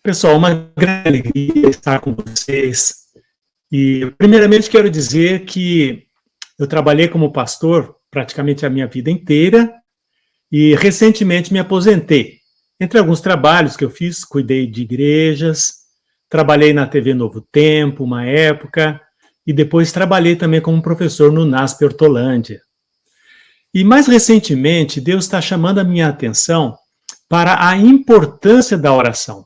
Pessoal, uma grande alegria estar com vocês. E, primeiramente, quero dizer que eu trabalhei como pastor praticamente a minha vida inteira e, recentemente, me aposentei. Entre alguns trabalhos que eu fiz, cuidei de igrejas, trabalhei na TV Novo Tempo, uma época, e depois trabalhei também como professor no NASP Hortolândia. E, mais recentemente, Deus está chamando a minha atenção para a importância da oração,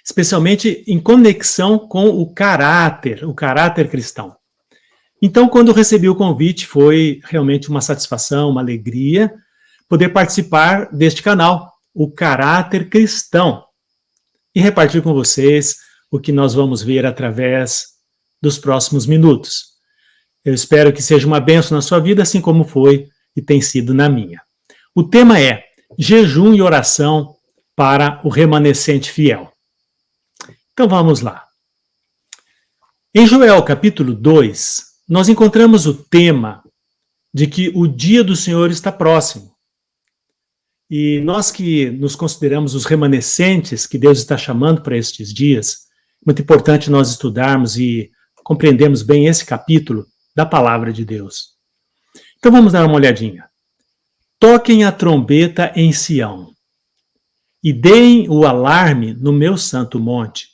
especialmente em conexão com o caráter cristão. Então, quando recebi o convite, foi realmente uma satisfação, uma alegria poder participar deste canal, o Caráter Cristão, e repartir com vocês o que nós vamos ver através dos próximos minutos. Eu espero que seja uma bênção na sua vida, assim como foi e tem sido na minha. O tema é jejum e oração para o remanescente fiel. Então vamos lá. Em Joel capítulo 2, nós encontramos o tema de que o dia do Senhor está próximo. E nós que nos consideramos os remanescentes que Deus está chamando para estes dias, muito importante nós estudarmos e compreendermos bem esse capítulo da palavra de Deus. Então vamos dar uma olhadinha. Toquem a trombeta em Sião e deem o alarme no meu santo monte.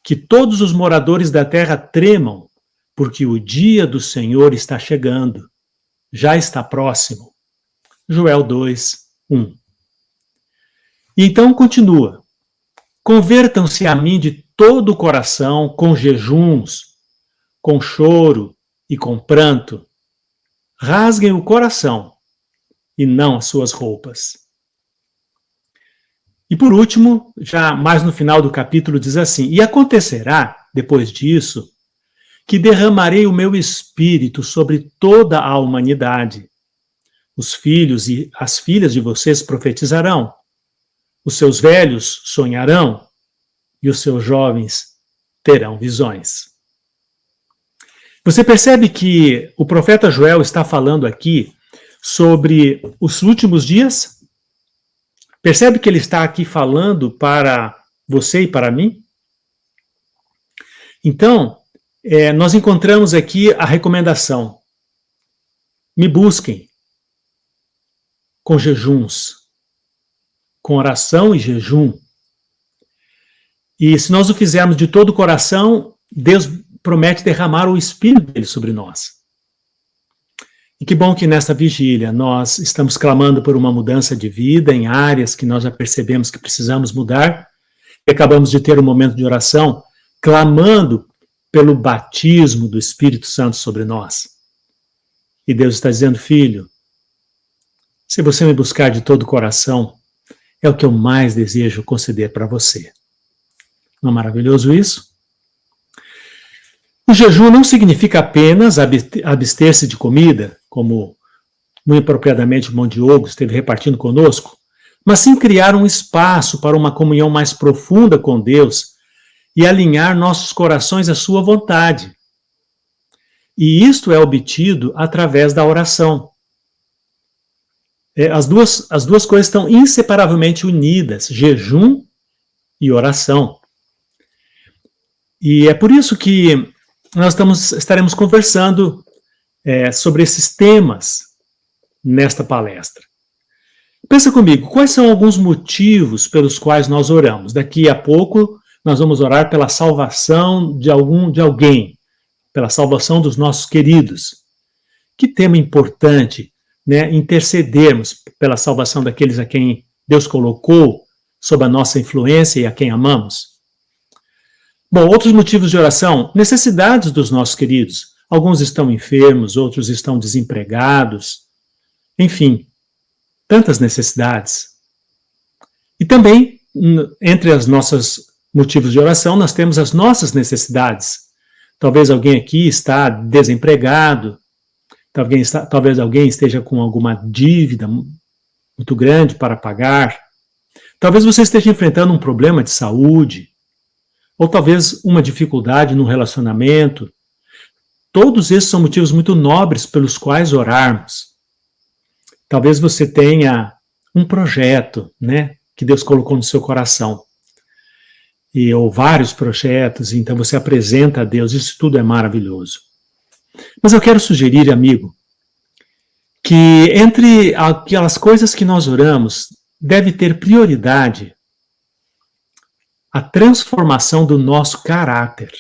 Que todos os moradores da terra tremam, porque o dia do Senhor está chegando, já está próximo. Joel 2, 1. E então continua. Convertam-se a mim de todo o coração, com jejuns, com choro e com pranto. Rasguem o coração e não as suas roupas. E por último, já mais no final do capítulo, diz assim: E acontecerá, depois disso, que derramarei o meu espírito sobre toda a humanidade. Os filhos e as filhas de vocês profetizarão, os seus velhos sonharão, e os seus jovens terão visões. Você percebe que o profeta Joel está falando aqui sobre os últimos dias? Percebe que ele está aqui falando para você e para mim? Então, nós encontramos aqui a recomendação. Me busquem com jejuns, com oração e jejum. E se nós o fizermos de todo o coração, Deus promete derramar o Espírito dele sobre nós. E que bom que nesta vigília nós estamos clamando por uma mudança de vida em áreas que nós já percebemos que precisamos mudar, e acabamos de ter um momento de oração, clamando pelo batismo do Espírito Santo sobre nós. E Deus está dizendo: filho, se você me buscar de todo o coração, é o que eu mais desejo conceder para você. Não é maravilhoso isso? O jejum não significa apenas abster-se de comida, como muito apropriadamente o irmão Diogo esteve repartindo conosco, mas sim criar um espaço para uma comunhão mais profunda com Deus e alinhar nossos corações à sua vontade. E isto é obtido através da oração. As duas coisas estão inseparavelmente unidas, jejum e oração. E é por isso que nós estaremos conversando sobre esses temas nesta palestra. Pensa comigo, quais são alguns motivos pelos quais nós oramos? Daqui a pouco nós vamos orar pela salvação de alguém, pela salvação dos nossos queridos. Que tema importante, né? Intercedermos pela salvação daqueles a quem Deus colocou sob a nossa influência e a quem amamos. Bom, outros motivos de oração, necessidades dos nossos queridos. Alguns estão enfermos, outros estão desempregados. Enfim, tantas necessidades. E também, entre os nossos motivos de oração, nós temos as nossas necessidades. Talvez alguém aqui está desempregado, talvez alguém esteja com alguma dívida muito grande para pagar. Talvez você esteja enfrentando um problema de saúde, ou talvez uma dificuldade no relacionamento. Todos esses são motivos muito nobres pelos quais orarmos. Talvez você tenha um projeto, né, que Deus colocou no seu coração. ou vários projetos, então você apresenta a Deus, isso tudo é maravilhoso. Mas eu quero sugerir, amigo, que entre aquelas coisas que nós oramos, deve ter prioridade a transformação do nosso caráter.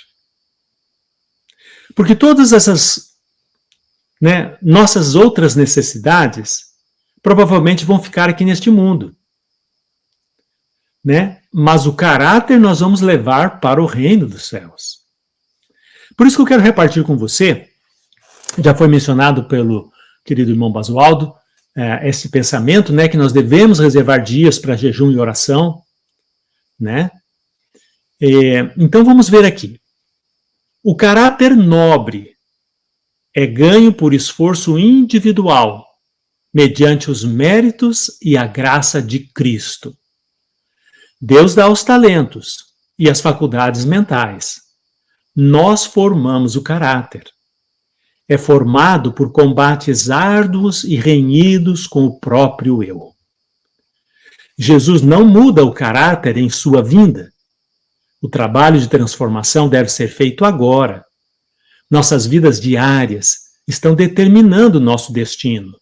Porque todas essas, nossas outras necessidades provavelmente vão ficar aqui neste mundo. Mas o caráter nós vamos levar para o reino dos céus. Por isso que eu quero repartir com você, já foi mencionado pelo querido irmão Basualdo, esse pensamento, que nós devemos reservar dias para jejum e oração, então vamos ver aqui. O caráter nobre é ganho por esforço individual, mediante os méritos e a graça de Cristo. Deus dá os talentos e as faculdades mentais. Nós formamos o caráter. É formado por combates árduos e renhidos com o próprio eu. Jesus não muda o caráter em sua vinda. O trabalho de transformação deve ser feito agora. Nossas vidas diárias estão determinando nosso destino.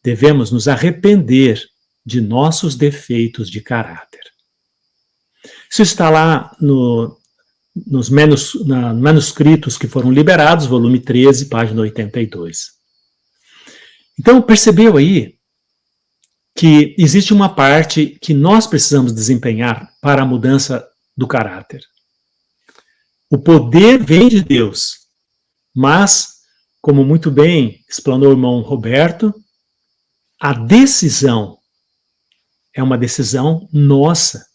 Devemos nos arrepender de nossos defeitos de caráter. Isso está lá nos manuscritos que foram liberados, volume 13, página 82. Então, percebeu aí que existe uma parte que nós precisamos desempenhar para a mudança do caráter. O poder vem de Deus, mas, como muito bem explanou o irmão Roberto, a decisão é uma decisão nossa.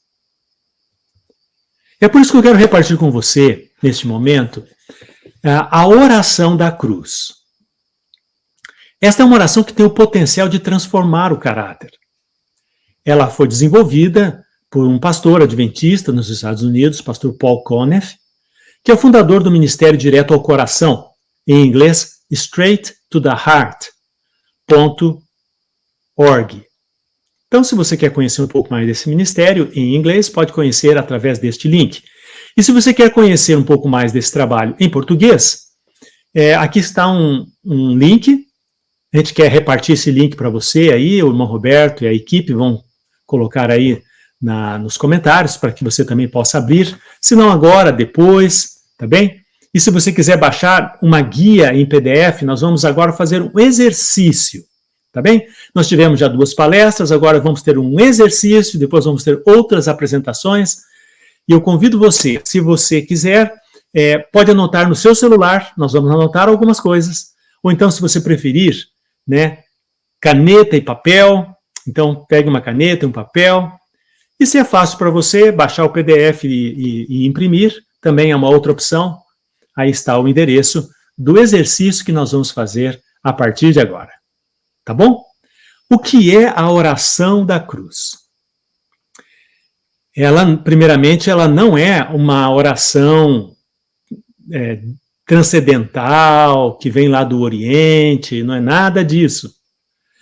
É por isso que eu quero repartir com você, neste momento, a oração da cruz. Esta é uma oração que tem o potencial de transformar o caráter. Ela foi desenvolvida por um pastor adventista nos Estados Unidos, pastor Paul Conniff, que é o fundador do Ministério Direto ao Coração, em inglês, Straight to the Heart.org. Então, se você quer conhecer um pouco mais desse ministério, em inglês, pode conhecer através deste link. E se você quer conhecer um pouco mais desse trabalho em português, aqui está um link. A gente quer repartir esse link para você aí, o irmão Roberto e a equipe vão colocar aí nos comentários para que você também possa abrir. Se não agora, depois, tá bem? E se você quiser baixar uma guia em PDF, nós vamos agora fazer um exercício. Tá bem? Nós tivemos já 2 palestras, agora vamos ter um exercício, depois vamos ter outras apresentações. E eu convido você, se você quiser, pode anotar no seu celular, nós vamos anotar algumas coisas. Ou então, se você preferir, caneta e papel, então pegue uma caneta e um papel. E se é fácil para você, baixar o PDF e imprimir, também é uma outra opção. Aí está o endereço do exercício que nós vamos fazer a partir de agora. Tá bom? O que é a oração da cruz? Primeiramente, ela não é uma oração transcendental, que vem lá do Oriente, não é nada disso.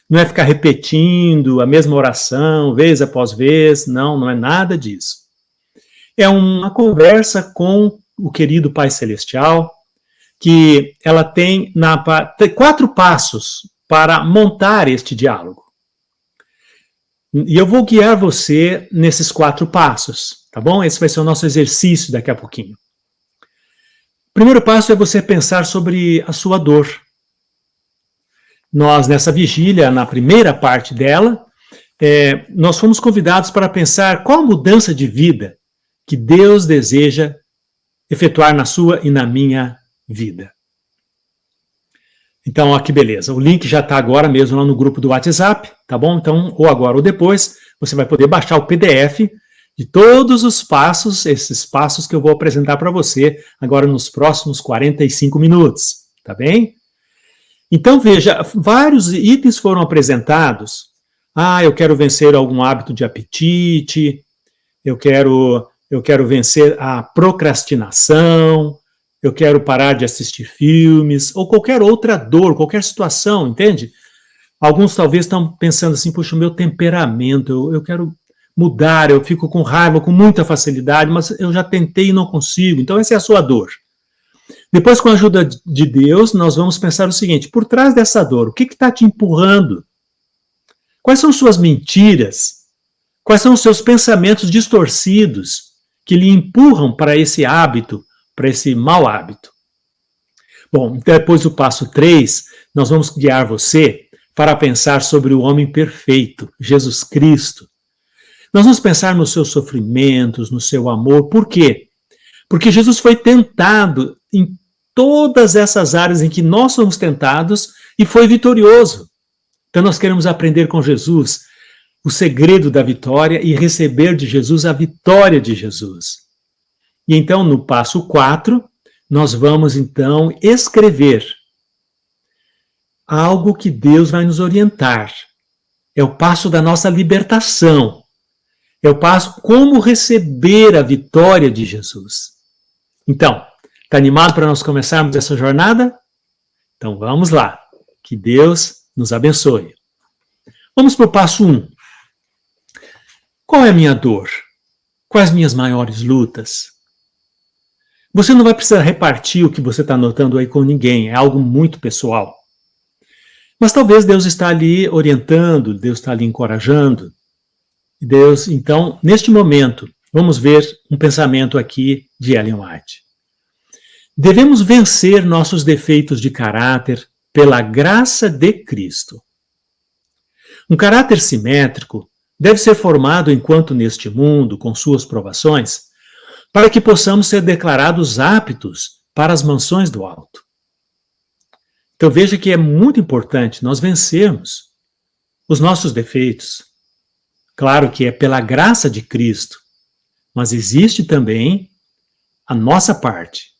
Não é ficar repetindo a mesma oração, vez após vez, não é nada disso. É uma conversa com o querido Pai Celestial, que ela tem 4 passos para montar este diálogo. E eu vou guiar você nesses 4 passos, tá bom? Esse vai ser o nosso exercício daqui a pouquinho. O primeiro passo é você pensar sobre a sua dor. Nós, nessa vigília, na primeira parte dela, nós fomos convidados para pensar qual a mudança de vida que Deus deseja efetuar na sua e na minha vida. Então, ó, que beleza. O link já está agora mesmo lá no grupo do WhatsApp, tá bom? Então, ou agora ou depois, você vai poder baixar o PDF de todos os passos, esses passos que eu vou apresentar para você agora nos próximos 45 minutos, tá bem? Então, veja, vários itens foram apresentados. Eu quero vencer algum hábito de apetite, eu quero vencer a procrastinação, eu quero parar de assistir filmes, ou qualquer outra dor, qualquer situação, entende? Alguns talvez estão pensando assim, puxa, o meu temperamento, eu quero mudar, eu fico com raiva com muita facilidade, mas eu já tentei e não consigo. Então essa é a sua dor. Depois, com a ajuda de Deus, nós vamos pensar o seguinte: por trás dessa dor, o que está te empurrando? Quais são suas mentiras? Quais são os seus pensamentos distorcidos que lhe empurram para esse hábito, para esse mau hábito? Bom, depois do passo 3, nós vamos guiar você para pensar sobre o homem perfeito, Jesus Cristo. Nós vamos pensar nos seus sofrimentos, no seu amor. Por quê? Porque Jesus foi tentado em todas essas áreas em que nós somos tentados e foi vitorioso. Então nós queremos aprender com Jesus o segredo da vitória e receber de Jesus a vitória de Jesus. E então no passo 4, nós vamos então escrever algo que Deus vai nos orientar. É o passo da nossa libertação. É o passo como receber a vitória de Jesus. Então, está animado para nós começarmos essa jornada? Então vamos lá. Que Deus nos abençoe. Vamos para o passo 1. Qual é a minha dor? Quais minhas maiores lutas? Você não vai precisar repartir o que você está anotando aí com ninguém. É algo muito pessoal. Mas talvez Deus está ali orientando, Deus está ali encorajando. Deus, então, neste momento, vamos ver um pensamento aqui de Ellen White. Devemos vencer nossos defeitos de caráter pela graça de Cristo. Um caráter simétrico deve ser formado enquanto neste mundo, com suas provações, para que possamos ser declarados aptos para as mansões do alto. Então veja que é muito importante nós vencermos os nossos defeitos. Claro que é pela graça de Cristo, mas existe também a nossa parte.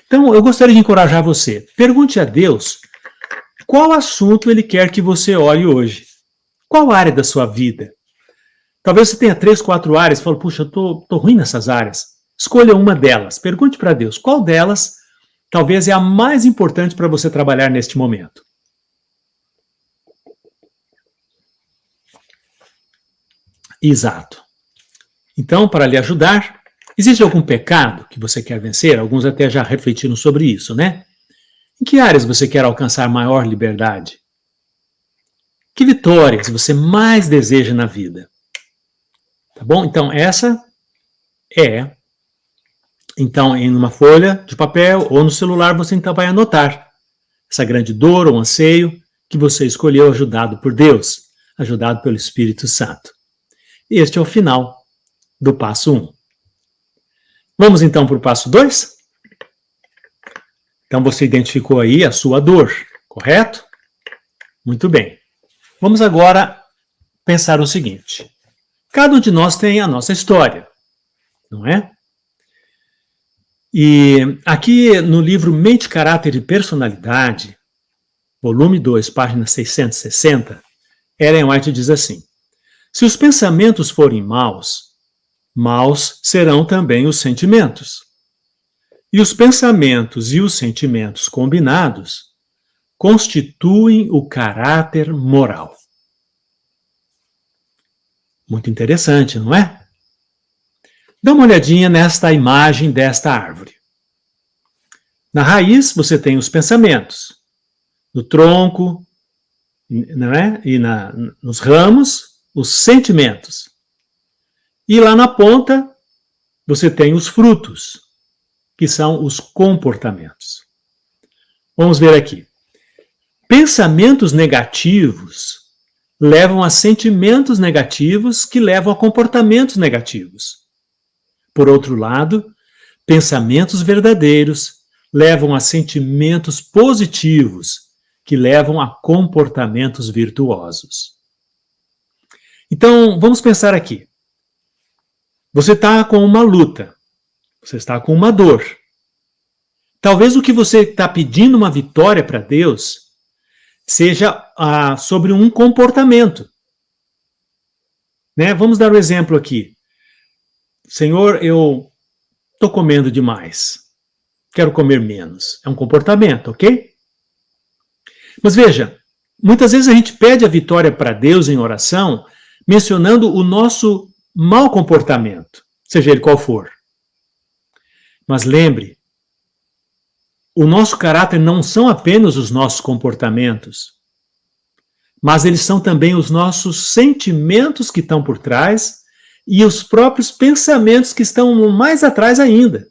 Então eu gostaria de encorajar você. Pergunte a Deus qual assunto Ele quer que você olhe hoje. Qual área da sua vida? Talvez você tenha 3, 4 áreas e fale, puxa, eu tô ruim nessas áreas. Escolha uma delas. Pergunte para Deus qual delas talvez é a mais importante para você trabalhar neste momento. Exato. Então, para lhe ajudar, existe algum pecado que você quer vencer? Alguns até já refletiram sobre isso, né? Em que áreas você quer alcançar maior liberdade? Que vitórias você mais deseja na vida? Tá bom? Então, essa é... Então, em uma folha de papel ou no celular, você então vai anotar essa grande dor ou anseio que você escolheu ajudado por Deus, ajudado pelo Espírito Santo. E este é o final do passo 1. Vamos então para o passo 2? Então você identificou aí a sua dor, correto? Muito bem. Vamos agora pensar o seguinte. Cada um de nós tem a nossa história, não é? E aqui no livro Mente, Caráter e Personalidade, volume 2, página 660, Ellen White diz assim: se os pensamentos forem maus, maus serão também os sentimentos. E os pensamentos e os sentimentos combinados constituem o caráter moral. Muito interessante, não é? Dá uma olhadinha nesta imagem desta árvore. Na raiz você tem os pensamentos, no tronco, não é? E nos ramos, os sentimentos. E lá na ponta você tem os frutos, que são os comportamentos. Vamos ver aqui. Pensamentos negativos levam a sentimentos negativos que levam a comportamentos negativos. Por outro lado, pensamentos verdadeiros levam a sentimentos positivos que levam a comportamentos virtuosos. Então, vamos pensar aqui. Você está com uma luta, você está com uma dor. Talvez o que você está pedindo uma vitória para Deus seja sobre um comportamento. Né? Vamos dar um exemplo aqui. Senhor, eu estou comendo demais. Quero comer menos. É um comportamento, ok? Mas veja, muitas vezes a gente pede a vitória para Deus em oração, mencionando o nosso mau comportamento, seja ele qual for. Mas lembre, o nosso caráter não são apenas os nossos comportamentos, mas eles são também os nossos sentimentos que estão por trás e os próprios pensamentos que estão mais atrás ainda.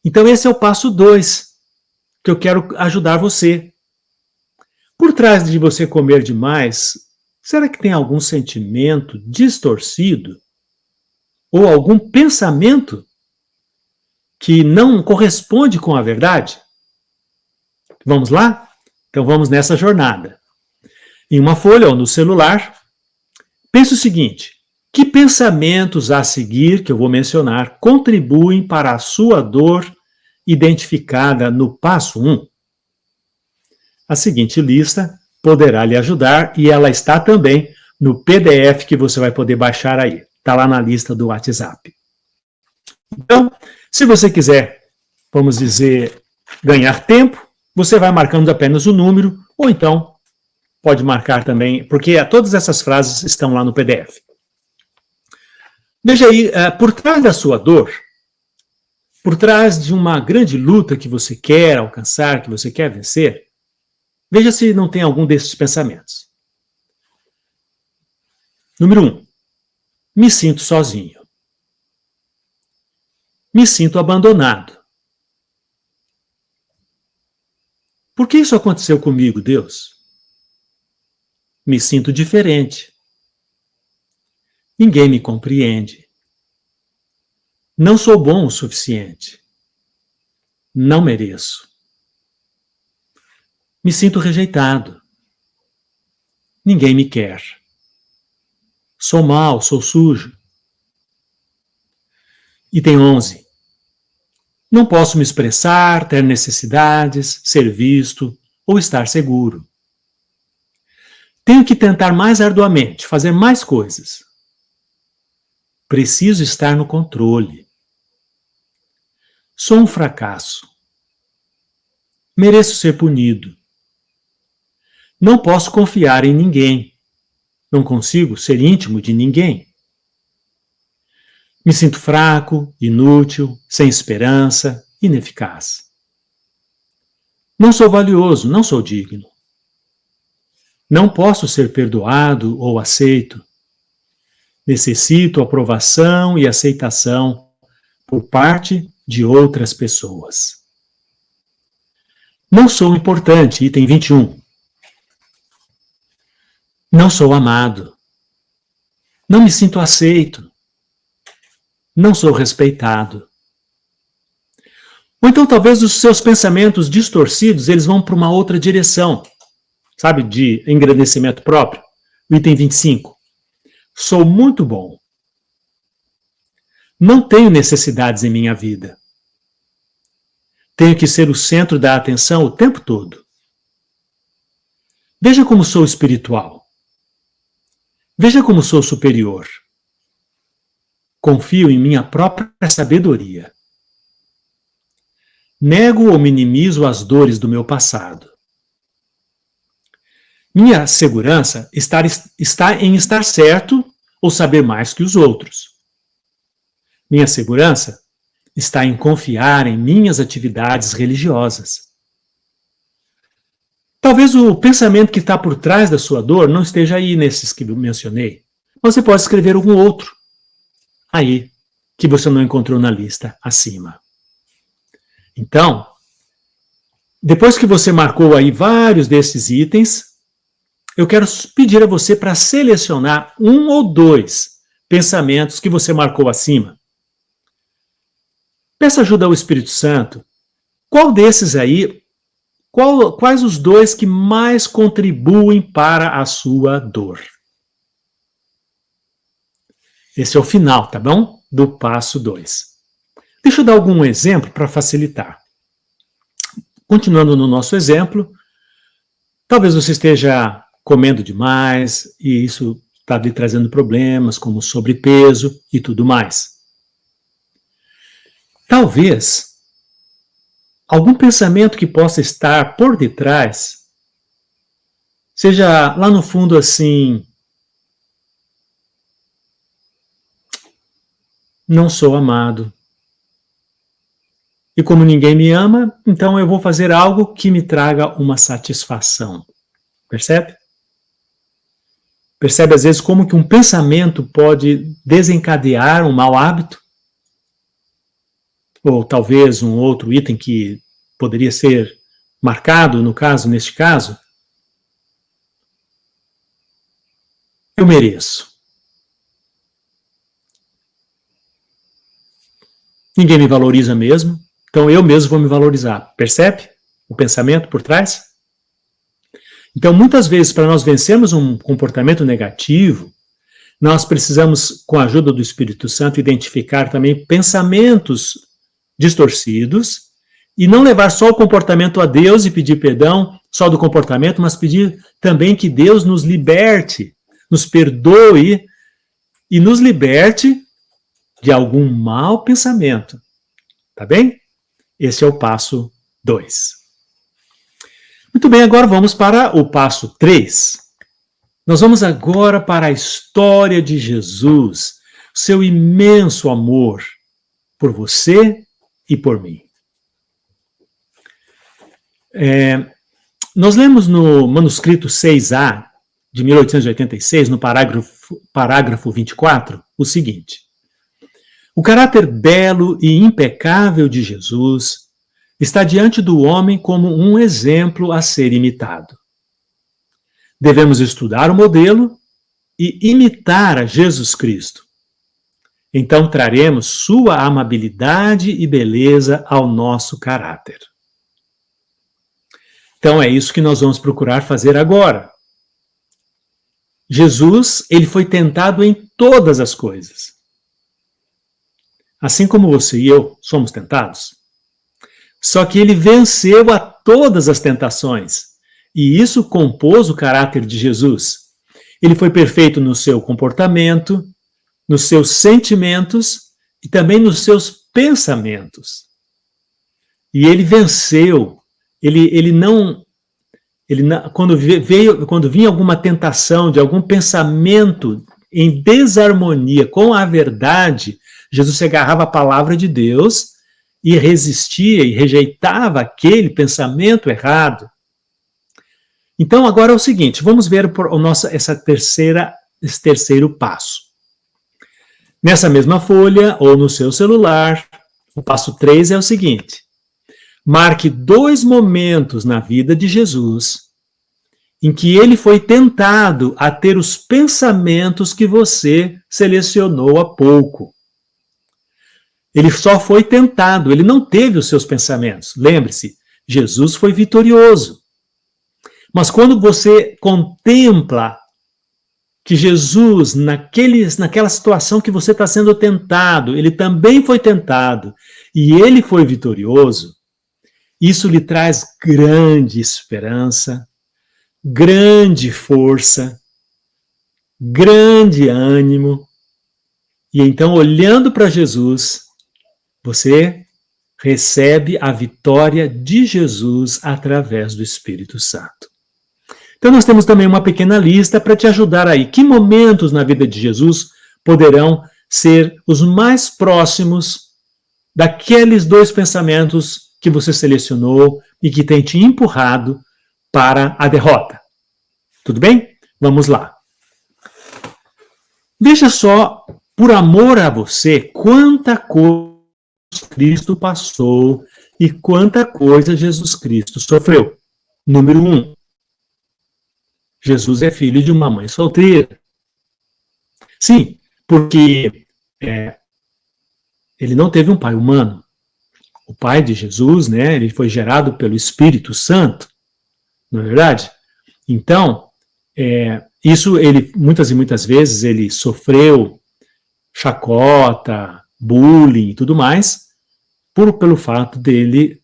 Então esse é o passo 2, que eu quero ajudar você. Por trás de você comer demais, será que tem algum sentimento distorcido? Ou algum pensamento que não corresponde com a verdade? Vamos lá? Então vamos nessa jornada. Em uma folha ou no celular, pense o seguinte: que pensamentos a seguir, que eu vou mencionar, contribuem para a sua dor identificada no passo 1? A seguinte lista poderá lhe ajudar e ela está também no PDF que você vai poder baixar aí. Está lá na lista do WhatsApp. Então, se você quiser, vamos dizer, ganhar tempo, você vai marcando apenas o número, ou então pode marcar também, porque todas essas frases estão lá no PDF. Veja aí, por trás da sua dor, por trás de uma grande luta que você quer alcançar, que você quer vencer, veja se não tem algum desses pensamentos. Número 1. Me sinto sozinho. Me sinto abandonado. Por que isso aconteceu comigo, Deus? Me sinto diferente. Ninguém me compreende. Não sou bom o suficiente. Não mereço. Me sinto rejeitado. Ninguém me quer. Sou mau, sou sujo. Item 11. Não posso me expressar, ter necessidades, ser visto ou estar seguro. Tenho que tentar mais arduamente, fazer mais coisas. Preciso estar no controle. Sou um fracasso. Mereço ser punido. Não posso confiar em ninguém. Não consigo ser íntimo de ninguém. Me sinto fraco, inútil, sem esperança, ineficaz. Não sou valioso, não sou digno. Não posso ser perdoado ou aceito. Necessito aprovação e aceitação por parte de outras pessoas. Não sou importante, item 21. Não sou amado. Não me sinto aceito. Não sou respeitado. Ou então talvez os seus pensamentos distorcidos, eles vão para uma outra direção, sabe, de engrandecimento próprio. O item 25. Sou muito bom. Não tenho necessidades em minha vida. Tenho que ser o centro da atenção o tempo todo. Veja como sou espiritual. Veja como sou superior. Confio em minha própria sabedoria. Nego ou minimizo as dores do meu passado. Minha segurança está em estar certo ou saber mais que os outros. Minha segurança está em confiar em minhas atividades religiosas. Talvez o pensamento que está por trás da sua dor não esteja aí nesses que eu mencionei. Você pode escrever algum outro aí que você não encontrou na lista acima. Então, depois que você marcou aí vários desses itens, eu quero pedir a você para selecionar um ou dois pensamentos que você marcou acima. Peça ajuda ao Espírito Santo. Qual desses aí, quais os dois que mais contribuem para a sua dor? Esse é o final, tá bom? Do passo 2. Deixa eu dar algum exemplo para facilitar. Continuando no nosso exemplo, talvez você esteja comendo demais e isso está lhe trazendo problemas como sobrepeso e tudo mais. Talvez algum pensamento que possa estar por detrás seja lá no fundo assim: não sou amado. E como ninguém me ama, então eu vou fazer algo que me traga uma satisfação. Percebe? Percebe às vezes como que um pensamento pode desencadear um mau hábito? Ou talvez um outro item que poderia ser marcado, neste caso? Eu mereço. Ninguém me valoriza mesmo, então eu mesmo vou me valorizar. Percebe o pensamento por trás? Então, muitas vezes, para nós vencermos um comportamento negativo, nós precisamos, com a ajuda do Espírito Santo, identificar também pensamentos distorcidos e não levar só o comportamento a Deus e pedir perdão só do comportamento, mas pedir também que Deus nos liberte, nos perdoe e nos liberte de algum mau pensamento. Tá bem? Esse é o passo 2. Muito bem, agora vamos para o passo 3. Nós vamos agora para a história de Jesus, seu imenso amor por você e por mim. Nós lemos no manuscrito 6A, de 1886, no parágrafo 24, o seguinte: o caráter belo e impecável de Jesus está diante do homem como um exemplo a ser imitado. Devemos estudar o modelo e imitar a Jesus Cristo. Então traremos sua amabilidade e beleza ao nosso caráter. Então é isso que nós vamos procurar fazer agora. Jesus, ele foi tentado em todas as coisas. Assim como você e eu somos tentados. Só que ele venceu a todas as tentações. E isso compôs o caráter de Jesus. Ele foi perfeito no seu comportamento, nos seus sentimentos e também nos seus pensamentos. E ele venceu. Quando vinha alguma tentação de algum pensamento em desarmonia com a verdade, Jesus se agarrava à palavra de Deus e resistia e rejeitava aquele pensamento errado. Então, agora é o seguinte, vamos ver esse terceiro passo. Nessa mesma folha ou no seu celular, o passo 3 é o seguinte: marque 2 momentos na vida de Jesus em que ele foi tentado a ter os pensamentos que você selecionou há pouco. Ele só foi tentado, ele não teve os seus pensamentos. Lembre-se, Jesus foi vitorioso. Mas quando você contempla que Jesus, naquela situação que você está sendo tentado, ele também foi tentado e ele foi vitorioso, isso lhe traz grande esperança, grande força, grande ânimo. E então, olhando para Jesus, você recebe a vitória de Jesus através do Espírito Santo. Então nós temos também uma pequena lista para te ajudar aí. Que momentos na vida de Jesus poderão ser os mais próximos daqueles 2 pensamentos que você selecionou e que tem te empurrado para a derrota? Tudo bem? Vamos lá. Veja só, por amor a você, quanta coisa Cristo passou e quanta coisa Jesus Cristo sofreu. Número 1. Jesus é filho de uma mãe solteira. Sim, porque ele não teve um pai humano. O pai de Jesus, né, ele foi gerado pelo Espírito Santo, não é verdade? Então, isso ele muitas e muitas vezes ele sofreu chacota, bullying e tudo mais, pelo fato dele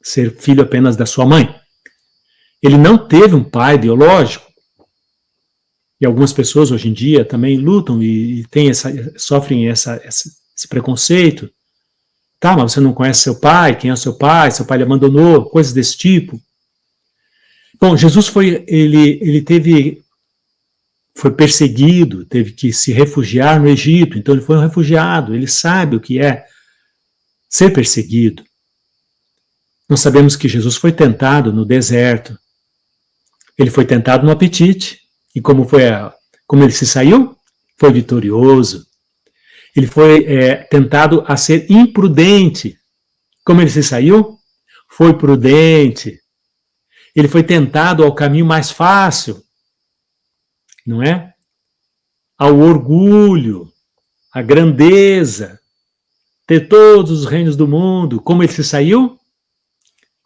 ser filho apenas da sua mãe. Ele não teve um pai biológico. E algumas pessoas hoje em dia também lutam e sofrem esse preconceito. Tá, mas você não conhece seu pai, quem é seu pai lhe abandonou, coisas desse tipo. Bom, Jesus ele teve foi perseguido, teve que se refugiar no Egito, então ele foi um refugiado, ele sabe o que é ser perseguido. Nós sabemos que Jesus foi tentado no deserto, ele foi tentado no apetite, e como ele se saiu? Foi vitorioso. Ele foi tentado a ser imprudente. Como ele se saiu? Foi prudente. Ele foi tentado ao caminho mais fácil, não é? Ao orgulho, à grandeza, ter todos os reinos do mundo. Como ele se saiu?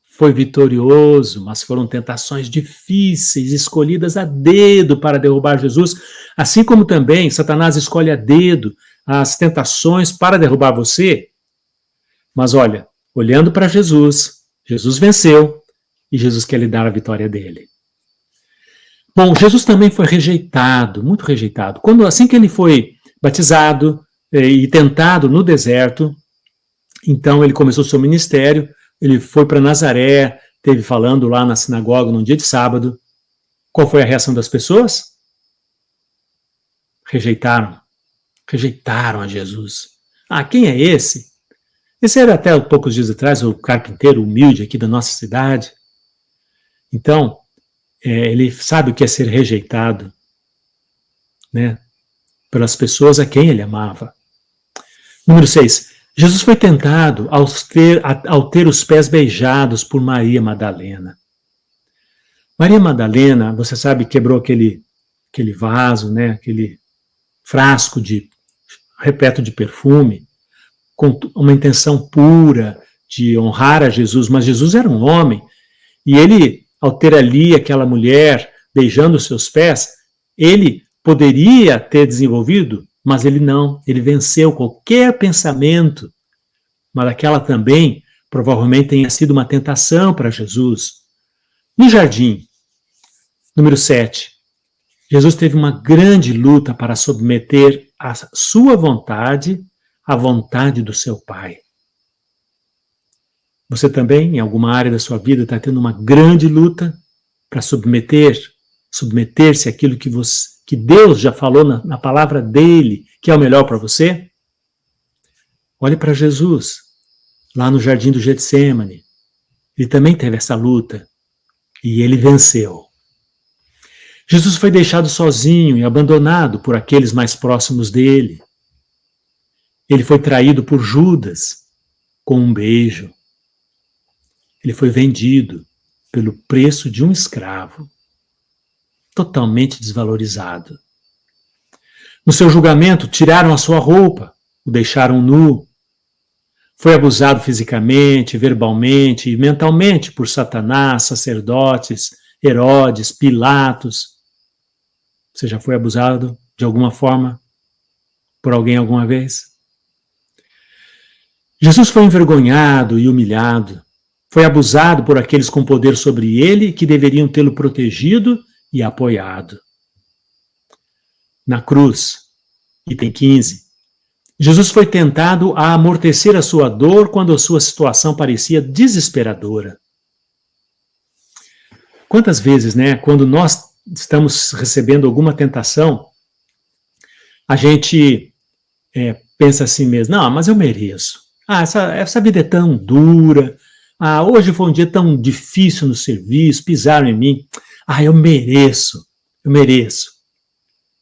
Foi vitorioso, mas foram tentações difíceis, escolhidas a dedo para derrubar Jesus, assim como também Satanás escolhe a dedo as tentações para derrubar você. Mas olha, olhando para Jesus, Jesus venceu e Jesus quer lhe dar a vitória dele. Bom, Jesus também foi rejeitado, muito rejeitado. Assim que ele foi batizado e tentado no deserto, então ele começou o seu ministério, ele foi para Nazaré, esteve falando lá na sinagoga num dia de sábado. Qual foi a reação das pessoas? Rejeitaram a Jesus. Ah, quem é esse? Esse era até poucos dias atrás o carpinteiro humilde aqui da nossa cidade. Então, ele sabe o que é ser rejeitado, né, pelas pessoas a quem ele amava. Número 6. Jesus foi tentado ao ter os pés beijados por Maria Madalena. Maria Madalena, você sabe, quebrou aquele vaso, né, aquele frasco repleto de perfume, com uma intenção pura de honrar a Jesus, mas Jesus era um homem, e ele, ao ter ali aquela mulher beijando os seus pés, ele poderia ter desenvolvido, mas ele não, ele venceu qualquer pensamento, mas aquela também provavelmente tenha sido uma tentação para Jesus. No jardim, número 7, Jesus teve uma grande luta para submeter a sua vontade à vontade do seu Pai. Você também, em alguma área da sua vida, está tendo uma grande luta para submeter-se àquilo que Deus já falou na palavra dele, que é o melhor para você? Olhe para Jesus, lá no jardim do Getsêmani. Ele também teve essa luta e ele venceu. Jesus foi deixado sozinho e abandonado por aqueles mais próximos dele. Ele foi traído por Judas com um beijo. Ele foi vendido pelo preço de um escravo, totalmente desvalorizado. No seu julgamento, tiraram a sua roupa, o deixaram nu. Foi abusado fisicamente, verbalmente e mentalmente por Satanás, sacerdotes, Herodes, Pilatos. Você já foi abusado de alguma forma por alguém alguma vez? Jesus foi envergonhado e humilhado. Foi abusado por aqueles com poder sobre ele que deveriam tê-lo protegido e apoiado. Na cruz, item 15, Jesus foi tentado a amortecer a sua dor quando a sua situação parecia desesperadora. Quantas vezes, né, quando nós estamos recebendo alguma tentação, a gente pensa assim mesmo, não, mas eu mereço. Ah, essa vida é tão dura. Ah, hoje foi um dia tão difícil no serviço, pisaram em mim. Ah, eu mereço.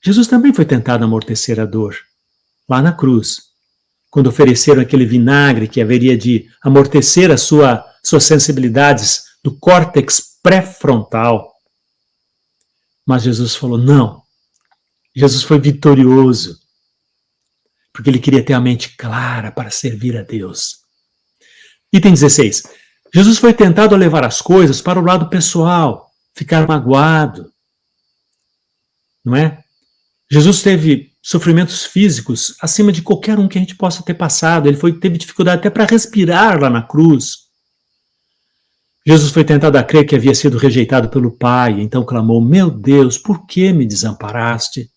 Jesus também foi tentado a amortecer a dor, lá na cruz, quando ofereceram aquele vinagre que haveria de amortecer as suas sensibilidades do córtex pré-frontal. Mas Jesus falou, não. Jesus foi vitorioso, porque ele queria ter a mente clara para servir a Deus. Item 16. Jesus foi tentado a levar as coisas para o lado pessoal, ficar magoado. Não é? Jesus teve sofrimentos físicos acima de qualquer um que a gente possa ter passado. Ele teve dificuldade até para respirar lá na cruz. Jesus foi tentado a crer que havia sido rejeitado pelo Pai, então clamou, meu Deus, por que me desamparaste?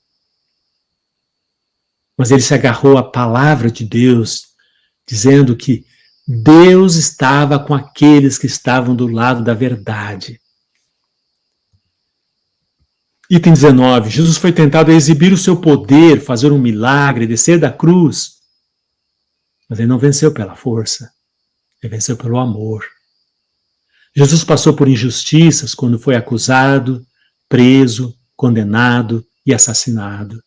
Mas ele se agarrou à palavra de Deus, dizendo que Deus estava com aqueles que estavam do lado da verdade. Item 19. Jesus foi tentado a exibir o seu poder, fazer um milagre, descer da cruz. Mas ele não venceu pela força. Ele venceu pelo amor. Jesus passou por injustiças quando foi acusado, preso, condenado e assassinado.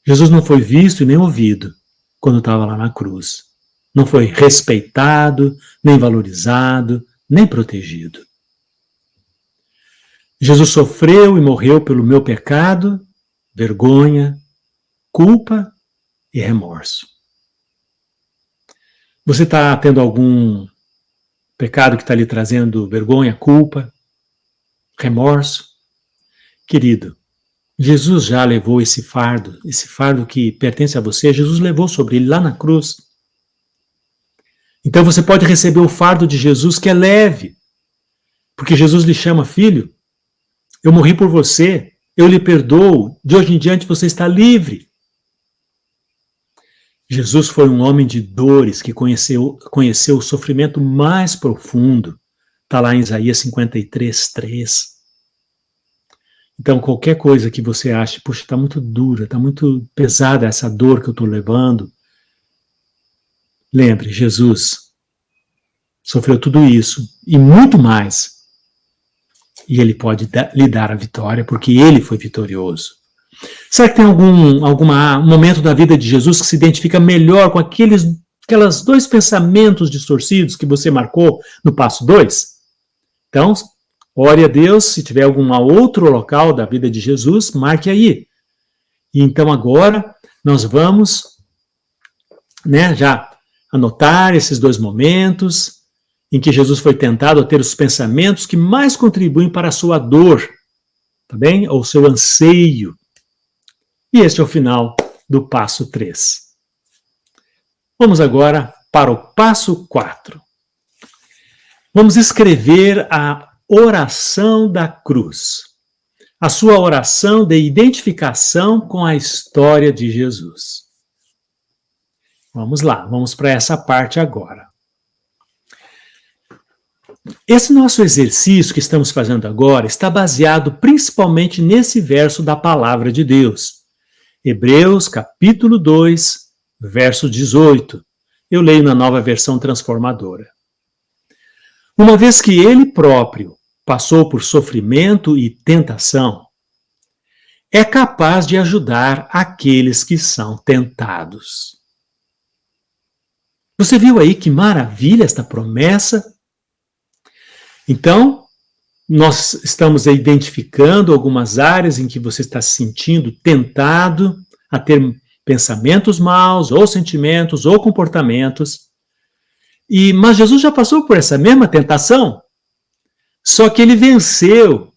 Jesus não foi visto e nem ouvido quando estava lá na cruz. Não foi respeitado, nem valorizado, nem protegido. Jesus sofreu e morreu pelo meu pecado, vergonha, culpa e remorso. Você está tendo algum pecado que está lhe trazendo vergonha, culpa, remorso? Querido, Jesus já levou esse fardo que pertence a você, Jesus levou sobre ele lá na cruz. Então você pode receber o fardo de Jesus que é leve, porque Jesus lhe chama filho. Eu morri por você, eu lhe perdoo, de hoje em diante você está livre. Jesus foi um homem de dores que conheceu o sofrimento mais profundo. Está lá em Isaías 53, 3. Então, qualquer coisa que você ache, puxa, está muito dura, está muito pesada essa dor que eu estou levando. Lembre, Jesus sofreu tudo isso e muito mais. E ele pode lhe dar a vitória, porque ele foi vitorioso. Será que tem algum momento da vida de Jesus que se identifica melhor com aqueles dois pensamentos distorcidos que você marcou no passo 2? Então, ore a Deus, se tiver algum outro local da vida de Jesus, marque aí. E então agora nós vamos, já anotar esses dois momentos em que Jesus foi tentado a ter os pensamentos que mais contribuem para a sua dor, tá bem? Ou seu anseio. E este é o final do passo 3. Vamos agora para o passo 4. Vamos escrever a oração da cruz. A sua oração de identificação com a história de Jesus. Vamos lá, vamos para essa parte agora. Esse nosso exercício que estamos fazendo agora está baseado principalmente nesse verso da palavra de Deus. Hebreus, capítulo 2, verso 18. Eu leio na Nova Versão Transformadora. Uma vez que ele próprio passou por sofrimento e tentação, é capaz de ajudar aqueles que são tentados. Você viu aí que maravilha esta promessa? Então, nós estamos identificando algumas áreas em que você está se sentindo tentado a ter pensamentos maus, ou sentimentos, ou comportamentos. Mas Jesus já passou por essa mesma tentação, só que ele venceu.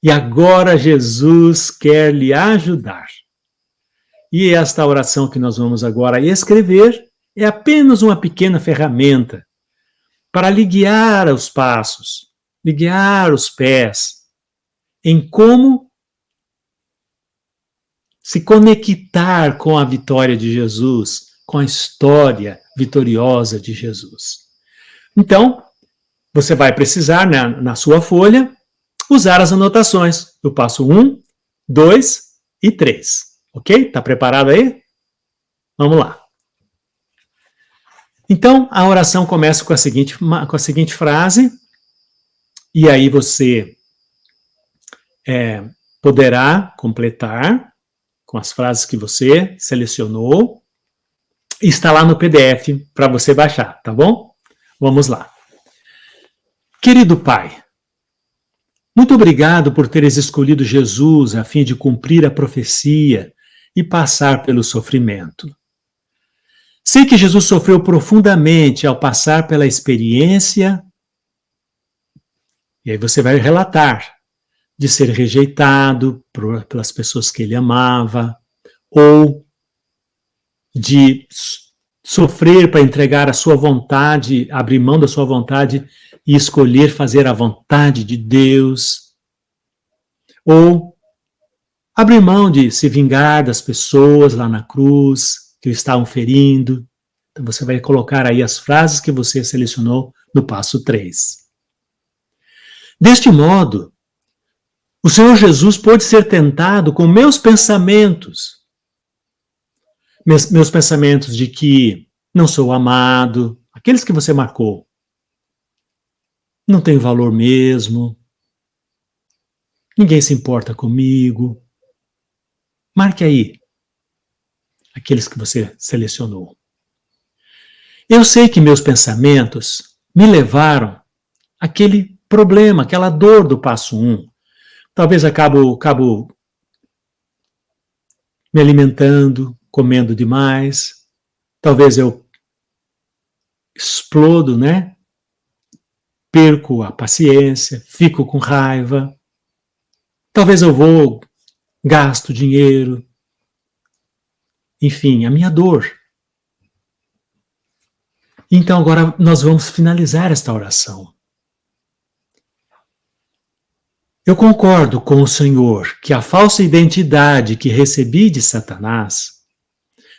E agora Jesus quer lhe ajudar. E esta oração que nós vamos agora escrever é apenas uma pequena ferramenta para lhe guiar os passos, lhe guiar os pés em como se conectar com a vitória de Jesus, com a história vitoriosa de Jesus. Então, você vai precisar, na sua folha, usar as anotações do passo 1, 2 e 3. Ok? Está preparado aí? Vamos lá. Então, a oração começa com a seguinte frase, e aí você poderá completar com as frases que você selecionou. Está lá no PDF para você baixar, tá bom? Vamos lá. Querido Pai, muito obrigado por teres escolhido Jesus a fim de cumprir a profecia e passar pelo sofrimento. Sei que Jesus sofreu profundamente ao passar pela experiência, e aí você vai relatar, de ser rejeitado pelas pessoas que ele amava, ou de sofrer para entregar a sua vontade, abrir mão da sua vontade e escolher fazer a vontade de Deus, ou abrir mão de se vingar das pessoas lá na cruz, que o estavam ferindo. Então você vai colocar aí as frases que você selecionou no passo 3. Deste modo, O Senhor Jesus pôde ser tentado com meus pensamentos. Meus pensamentos de que não sou amado, aqueles que você marcou. Não tenho valor mesmo. Ninguém se importa comigo. Marque aí aqueles que você selecionou. Eu sei que meus pensamentos me levaram àquele problema, aquela dor do passo 1. Talvez acabo me alimentando, comendo demais. Talvez eu explodo, né? Perco a paciência, fico com raiva. Talvez eu gasto dinheiro. Enfim, a minha dor. Então agora nós vamos finalizar esta oração. Eu concordo com o Senhor que a falsa identidade que recebi de Satanás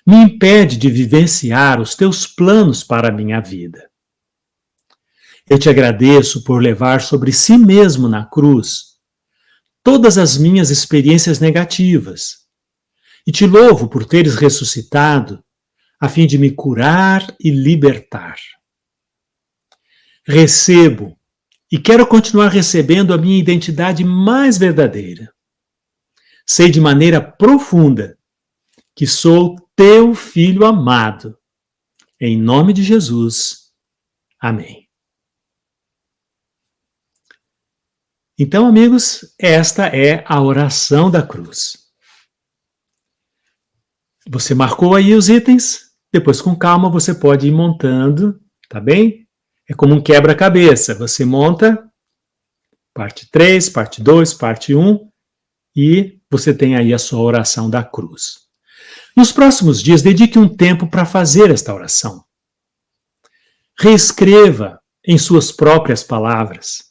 me impede de vivenciar os teus planos para a minha vida. Eu te agradeço por levar sobre si mesmo na cruz todas as minhas experiências negativas e te louvo por teres ressuscitado a fim de me curar e libertar. Recebo e quero continuar recebendo a minha identidade mais verdadeira. Sei de maneira profunda que sou teu filho amado. Em nome de Jesus. Amém. Então, amigos, esta é a oração da cruz. Você marcou aí os itens, depois com calma você pode ir montando, tá bem? É como um quebra-cabeça, você monta parte 3, parte 2, parte 1 e você tem aí a sua oração da cruz. Nos próximos dias, dedique um tempo para fazer esta oração. Reescreva em suas próprias palavras.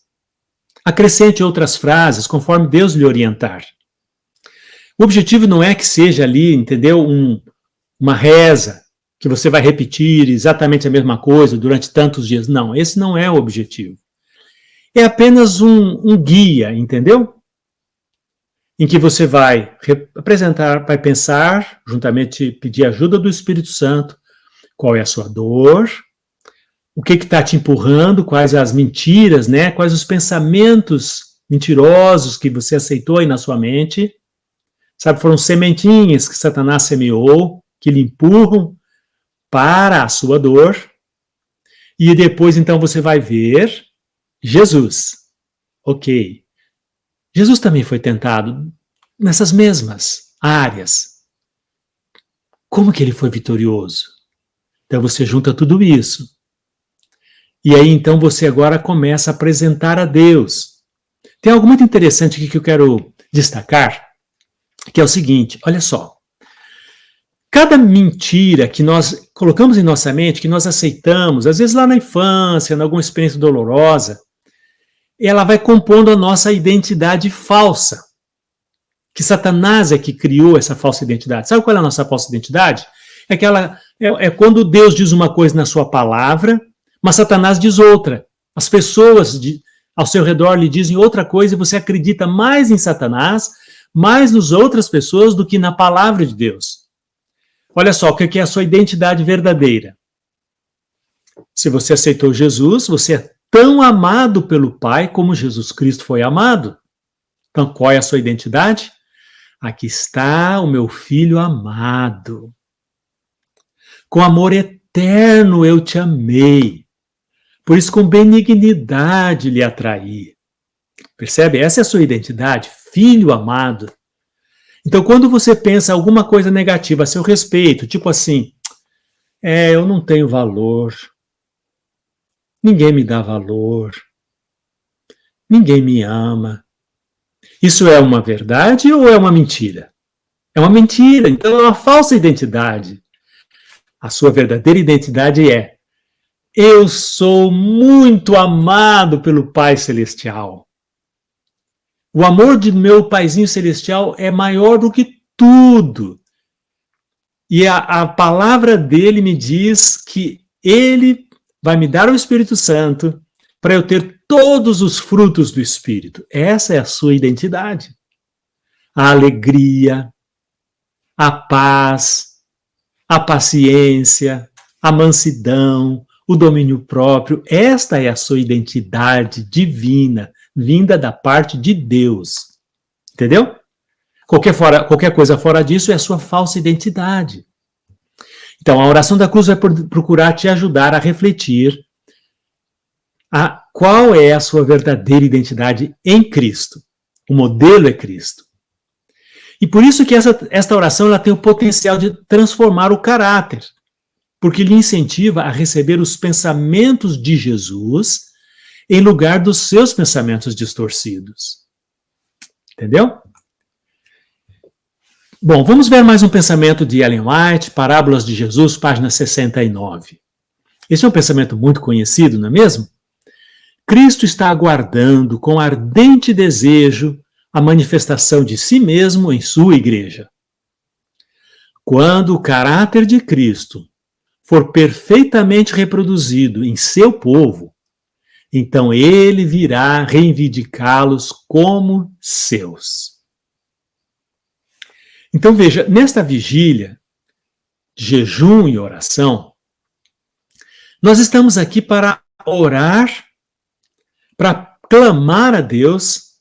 Acrescente outras frases conforme Deus lhe orientar. O objetivo não é que seja ali, entendeu, uma reza que você vai repetir exatamente a mesma coisa durante tantos dias. Não, esse não é o objetivo. É apenas um guia, entendeu? Em que você vai apresentar, vai pensar, juntamente pedir ajuda do Espírito Santo, qual é a sua dor, o que está te empurrando, quais as mentiras, né? Quais os pensamentos mentirosos que você aceitou aí na sua mente. Sabe, foram sementinhas que Satanás semeou, que lhe empurram para a sua dor. E depois, então, você vai ver Jesus. Ok. Jesus também foi tentado nessas mesmas áreas. Como que ele foi vitorioso? Então, você junta tudo isso. E aí, então, você agora começa a apresentar a Deus. Tem algo muito interessante aqui que eu quero destacar, que é o seguinte, olha só. Cada mentira que nós colocamos em nossa mente, que nós aceitamos, às vezes lá na infância, em alguma experiência dolorosa, ela vai compondo a nossa identidade falsa. Que Satanás é que criou essa falsa identidade. Sabe qual é a nossa falsa identidade? É quando Deus diz uma coisa na sua palavra, mas Satanás diz outra. As pessoas ao seu redor lhe dizem outra coisa e você acredita mais em Satanás, mais nas outras pessoas do que na palavra de Deus. Olha só, o que é a sua identidade verdadeira? Se você aceitou Jesus, você é tão amado pelo Pai como Jesus Cristo foi amado. Então, qual é a sua identidade? Aqui está o meu filho amado. Com amor eterno eu te amei. Por isso, com benignidade lhe atraí. Percebe? Essa é a sua identidade, filho amado. Então, quando você pensa alguma coisa negativa a seu respeito, tipo assim, eu não tenho valor, ninguém me dá valor, ninguém me ama. Isso é uma verdade ou é uma mentira? É uma mentira, então é uma falsa identidade. A sua verdadeira identidade é: eu sou muito amado pelo Pai Celestial. O amor de meu Paizinho Celestial é maior do que tudo. E a palavra dele me diz que ele vai me dar o Espírito Santo para eu ter todos os frutos do Espírito. Essa é a sua identidade. A alegria, a paz, a paciência, a mansidão, o domínio próprio. Esta é a sua identidade divina, vinda da parte de Deus. Entendeu? Qualquer coisa fora disso é a sua falsa identidade. Então, a oração da cruz vai procurar te ajudar a refletir qual é a sua verdadeira identidade em Cristo. O modelo é Cristo. E por isso que esta oração ela tem o potencial de transformar o caráter, porque lhe incentiva a receber os pensamentos de Jesus em lugar dos seus pensamentos distorcidos. Entendeu? Bom, vamos ver mais um pensamento de Ellen White, Parábolas de Jesus, página 69. Esse é um pensamento muito conhecido, não é mesmo? Cristo está aguardando com ardente desejo a manifestação de si mesmo em sua igreja. Quando o caráter de Cristo for perfeitamente reproduzido em seu povo, então ele virá reivindicá-los como seus. Então veja, nesta vigília, jejum e oração, nós estamos aqui para orar, para clamar a Deus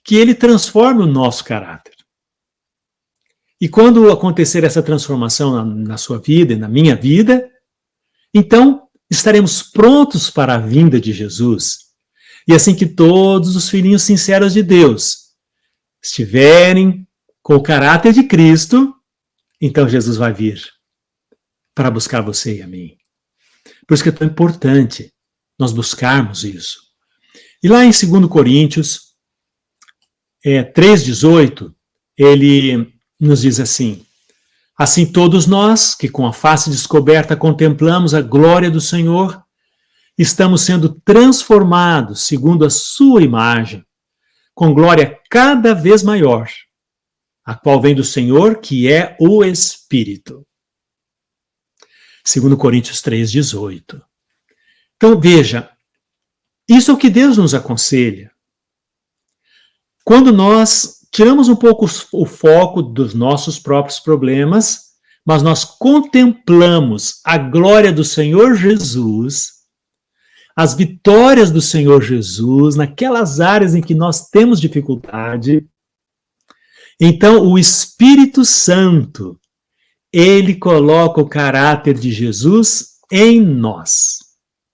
que Ele transforme o nosso caráter. E quando acontecer essa transformação na sua vida e na minha vida, então estaremos prontos para a vinda de Jesus. E assim que todos os filhinhos sinceros de Deus estiverem com o caráter de Cristo, então Jesus vai vir para buscar você e a mim. Por isso que é tão importante nós buscarmos isso. E lá em 2 Coríntios 3,18, ele nos diz assim: assim todos nós, que com a face descoberta contemplamos a glória do Senhor, estamos sendo transformados segundo a sua imagem, com glória cada vez maior, a qual vem do Senhor, que é o Espírito. 2 Coríntios 3,18. Então, veja, isso é o que Deus nos aconselha. Quando nós tiramos um pouco o foco dos nossos próprios problemas, mas nós contemplamos a glória do Senhor Jesus, as vitórias do Senhor Jesus, naquelas áreas em que nós temos dificuldade, então o Espírito Santo, ele coloca o caráter de Jesus em nós.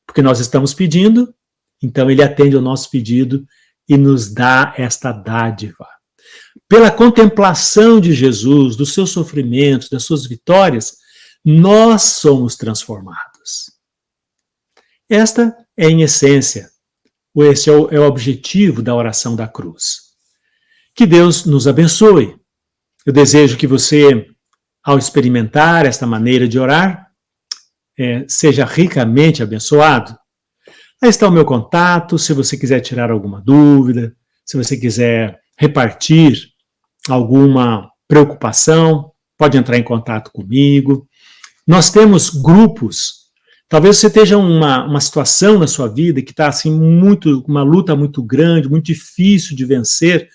Porque nós estamos pedindo, então ele atende ao nosso pedido e nos dá esta dádiva. Pela contemplação de Jesus, dos seus sofrimentos, das suas vitórias, nós somos transformados. Esta é, em essência, esse é o objetivo da oração da cruz. Que Deus nos abençoe. Eu desejo que você, ao experimentar esta maneira de orar, seja ricamente abençoado. Aí está o meu contato, se você quiser tirar alguma dúvida, se você quiser repartir alguma preocupação, pode entrar em contato comigo. Nós temos grupos. Talvez você esteja uma situação na sua vida que está assim, uma luta muito grande, muito difícil de vencer.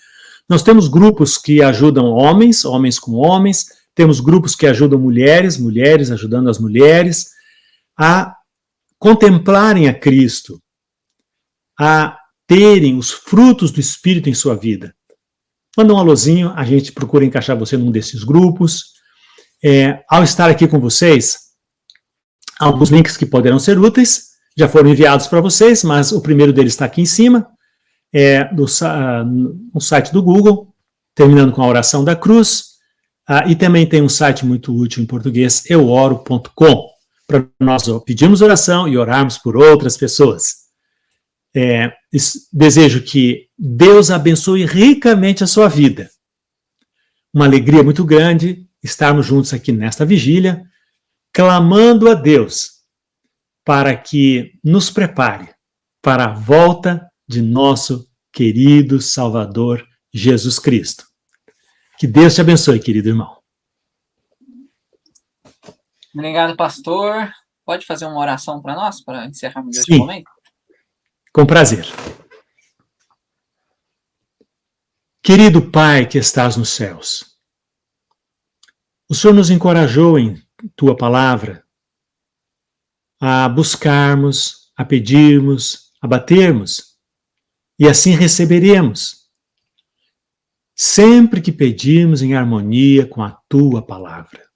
Nós temos grupos que ajudam homens, homens com homens, temos grupos que ajudam mulheres, mulheres ajudando as mulheres a contemplarem a Cristo, a terem os frutos do Espírito em sua vida. Manda um alôzinho, a gente procura encaixar você num desses grupos. Ao estar aqui com vocês, alguns links que poderão ser úteis já foram enviados para vocês, mas o primeiro deles está aqui em cima, no site do Google, terminando com a oração da cruz, e também tem um site muito útil em português, euoro.com, para nós pedirmos oração e orarmos por outras pessoas. Desejo que Deus abençoe ricamente a sua vida. Uma alegria muito grande estarmos juntos aqui nesta vigília, clamando a Deus para que nos prepare para a volta de nosso querido Salvador Jesus Cristo. Que Deus te abençoe, querido irmão. Obrigado, pastor. Pode fazer uma oração para nós, para encerrarmos este momento? Com prazer. Querido Pai que estás nos céus, o Senhor nos encorajou em Tua palavra a buscarmos, a pedirmos, a batermos, e assim receberemos, sempre que pedirmos em harmonia com a Tua palavra.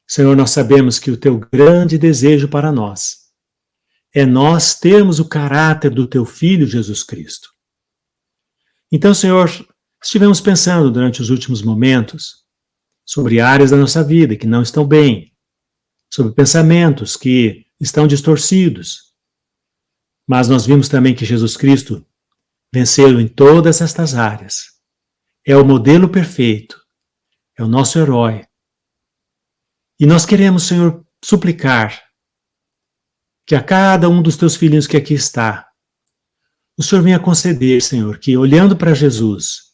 Senhor, nós sabemos que o Teu grande desejo para nós é nós termos o caráter do Teu Filho Jesus Cristo. Então, Senhor, estivemos pensando durante os últimos momentos sobre áreas da nossa vida que não estão bem, sobre pensamentos que estão distorcidos. Mas nós vimos também que Jesus Cristo venceu em todas estas áreas. É o modelo perfeito, é o nosso herói. E nós queremos, Senhor, suplicar que a cada um dos teus filhinhos que aqui está, o Senhor venha conceder, Senhor, que olhando para Jesus,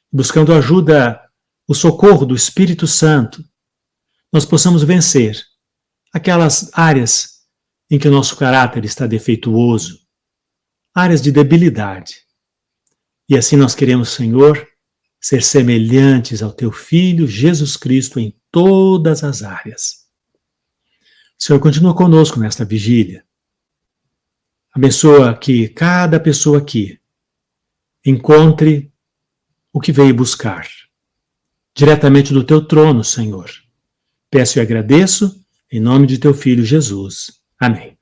buscando a ajuda, o socorro do Espírito Santo, nós possamos vencer aquelas áreas em que o nosso caráter está defeituoso, áreas de debilidade. E assim nós queremos, Senhor, ser semelhantes ao Teu Filho Jesus Cristo em todas as áreas. Senhor, continua conosco nesta vigília. Abençoa que cada pessoa aqui encontre o que veio buscar, diretamente do Teu trono, Senhor. Peço e agradeço, em nome de Teu Filho Jesus. Amém.